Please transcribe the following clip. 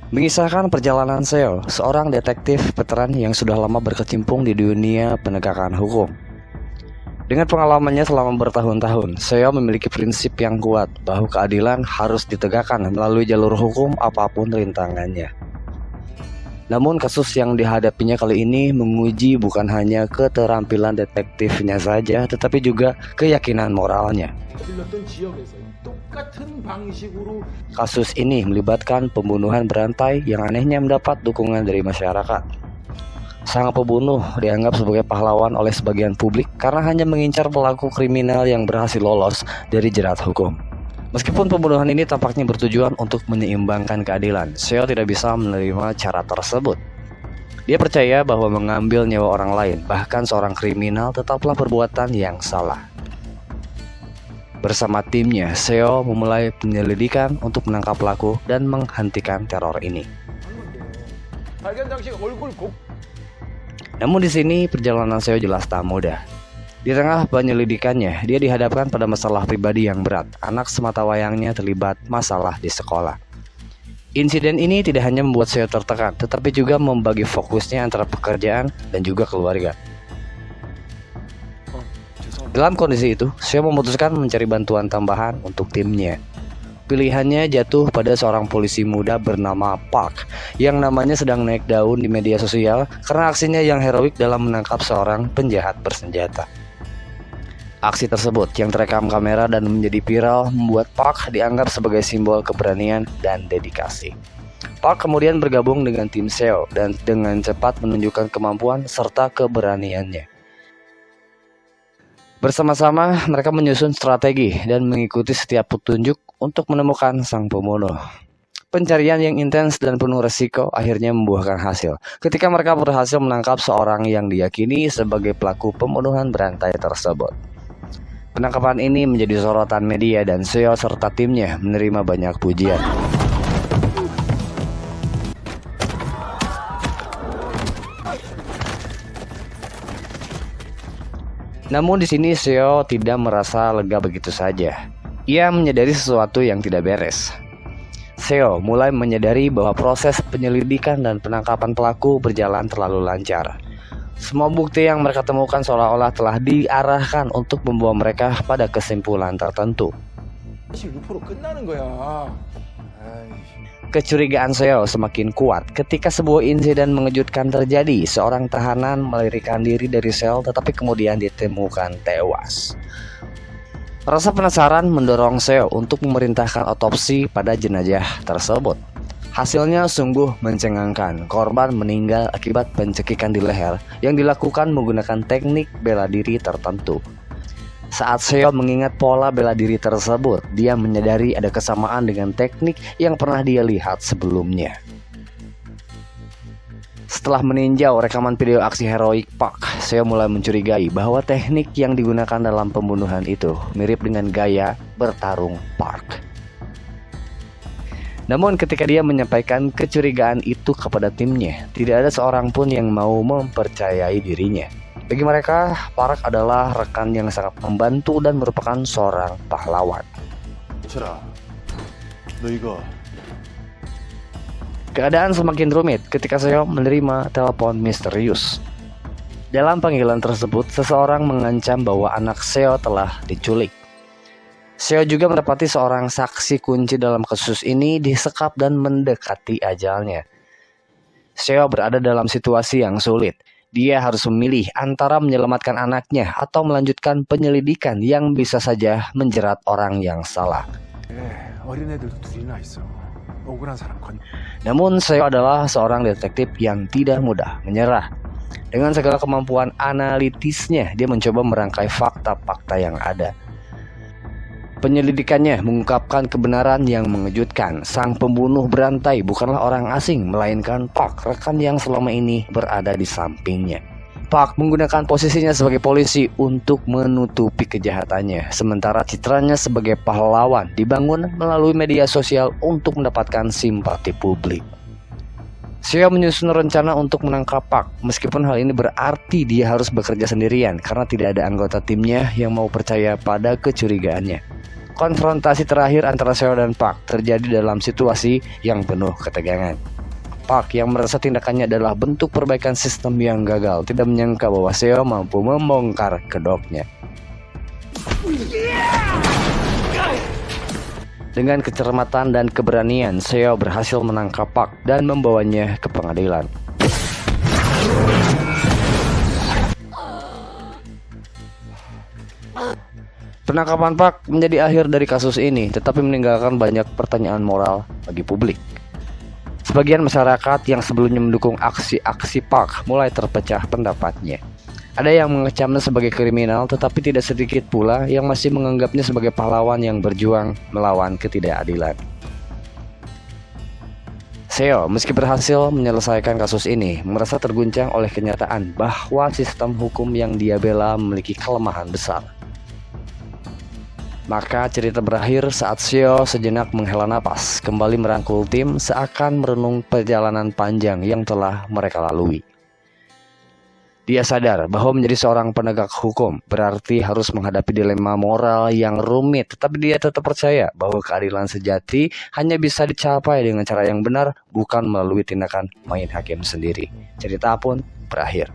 Mengisahkan perjalanan Seo, seorang detektif veteran yang sudah lama berkecimpung di dunia penegakan hukum. Dengan pengalamannya selama bertahun-tahun, Seo memiliki prinsip yang kuat bahwa keadilan harus ditegakkan melalui jalur hukum apapun rintangannya. Namun kasus yang dihadapinya kali ini menguji bukan hanya keterampilan detektifnya saja, tetapi juga keyakinan moralnya. Kasus ini melibatkan pembunuhan berantai yang anehnya mendapat dukungan dari masyarakat. Sang pembunuh dianggap sebagai pahlawan oleh sebagian publik karena hanya mengincar pelaku kriminal yang berhasil lolos dari jerat hukum. Meskipun pembunuhan ini tampaknya bertujuan untuk menyeimbangkan keadilan, Seo tidak bisa menerima cara tersebut. Dia percaya bahwa mengambil nyawa orang lain, bahkan seorang kriminal, tetaplah perbuatan yang salah. Bersama timnya, Seo memulai penyelidikan untuk menangkap pelaku dan menghentikan teror ini. Namun di sini perjalanan Seo jelas tak mudah. Di tengah penyelidikannya, dia dihadapkan pada masalah pribadi yang berat. Anak sematawayangnya terlibat masalah di sekolah. Insiden ini tidak hanya membuat Seo tertekan, tetapi juga membagi fokusnya antara pekerjaan dan juga keluarga. Dalam kondisi itu, Seo memutuskan mencari bantuan tambahan untuk timnya. Pilihannya jatuh pada seorang polisi muda bernama Park, yang namanya sedang naik daun di media sosial karena aksinya yang heroik dalam menangkap seorang penjahat bersenjata. Aksi tersebut yang terekam kamera dan menjadi viral membuat Park dianggap sebagai simbol keberanian dan dedikasi. Park kemudian bergabung dengan tim Seo dan dengan cepat menunjukkan kemampuan serta keberaniannya. Bersama-sama mereka menyusun strategi dan mengikuti setiap petunjuk untuk menemukan sang pembunuh. Pencarian yang intens dan penuh resiko akhirnya membuahkan hasil ketika mereka berhasil menangkap seorang yang diyakini sebagai pelaku pembunuhan berantai tersebut. Penangkapan ini menjadi sorotan media dan Seo serta timnya menerima banyak pujian. Namun di sini Seo tidak merasa lega begitu saja. Ia menyadari sesuatu yang tidak beres. Seo mulai menyadari bahwa proses penyelidikan dan penangkapan pelaku berjalan terlalu lancar. Semua bukti yang mereka temukan seolah-olah telah diarahkan untuk membawa mereka pada kesimpulan tertentu. Kecurigaan Seo semakin kuat ketika sebuah insiden mengejutkan terjadi. Seorang tahanan melarikan diri dari sel tetapi kemudian ditemukan tewas. Rasa penasaran mendorong Seo untuk memerintahkan otopsi pada jenazah tersebut. Hasilnya sungguh mencengangkan. Korban meninggal akibat pencekikan di leher yang dilakukan menggunakan teknik bela diri tertentu. Saat Seo mengingat pola bela diri tersebut, dia menyadari ada kesamaan dengan teknik yang pernah dia lihat sebelumnya. Setelah meninjau rekaman video aksi heroik Park, Seo mulai mencurigai bahwa teknik yang digunakan dalam pembunuhan itu mirip dengan gaya bertarung Park. Namun ketika dia menyampaikan kecurigaan itu kepada timnya, tidak ada seorang pun yang mau mempercayai dirinya. Bagi mereka, Park adalah rekan yang sangat membantu dan merupakan seorang pahlawan. Keadaan semakin rumit ketika Seo menerima telepon misterius. Dalam panggilan tersebut, seseorang mengancam bahwa anak Seo telah diculik. Seo juga mendapati seorang saksi kunci dalam kasus ini disekap dan mendekati ajalnya. Seo berada dalam situasi yang sulit. Dia harus memilih antara menyelamatkan anaknya atau melanjutkan penyelidikan yang bisa saja menjerat orang yang salah. Namun Seo adalah seorang detektif yang tidak mudah menyerah. Dengan segala kemampuan analitisnya, dia mencoba merangkai fakta-fakta yang ada. Penyelidikannya mengungkapkan kebenaran yang mengejutkan. Sang pembunuh berantai bukanlah orang asing, melainkan Park, rekan yang selama ini berada di sampingnya. Park menggunakan posisinya sebagai polisi untuk menutupi kejahatannya, sementara citranya sebagai pahlawan dibangun melalui media sosial untuk mendapatkan simpati publik. Seo menyusun rencana untuk menangkap Park, meskipun hal ini berarti dia harus bekerja sendirian karena tidak ada anggota timnya yang mau percaya pada kecurigaannya. Konfrontasi terakhir antara Seo dan Park terjadi dalam situasi yang penuh ketegangan. Park yang merasa tindakannya adalah bentuk perbaikan sistem yang gagal tidak menyangka bahwa Seo mampu membongkar kedoknya. Dengan kecermatan dan keberanian, Seo berhasil menangkap Park dan membawanya ke pengadilan. Penangkapan Park menjadi akhir dari kasus ini, tetapi meninggalkan banyak pertanyaan moral bagi publik. Sebagian masyarakat yang sebelumnya mendukung aksi-aksi Park mulai terpecah pendapatnya. Ada yang mengecamnya sebagai kriminal, tetapi tidak sedikit pula yang masih menganggapnya sebagai pahlawan yang berjuang melawan ketidakadilan. Seo, meski berhasil menyelesaikan kasus ini, merasa terguncang oleh kenyataan bahwa sistem hukum yang dia bela memiliki kelemahan besar. Maka cerita berakhir saat Seo sejenak menghela napas, kembali merangkul tim seakan merenung perjalanan panjang yang telah mereka lalui. Dia sadar bahwa menjadi seorang penegak hukum berarti harus menghadapi dilema moral yang rumit, tetapi dia tetap percaya bahwa keadilan sejati hanya bisa dicapai dengan cara yang benar, bukan melalui tindakan main hakim sendiri. Cerita pun berakhir.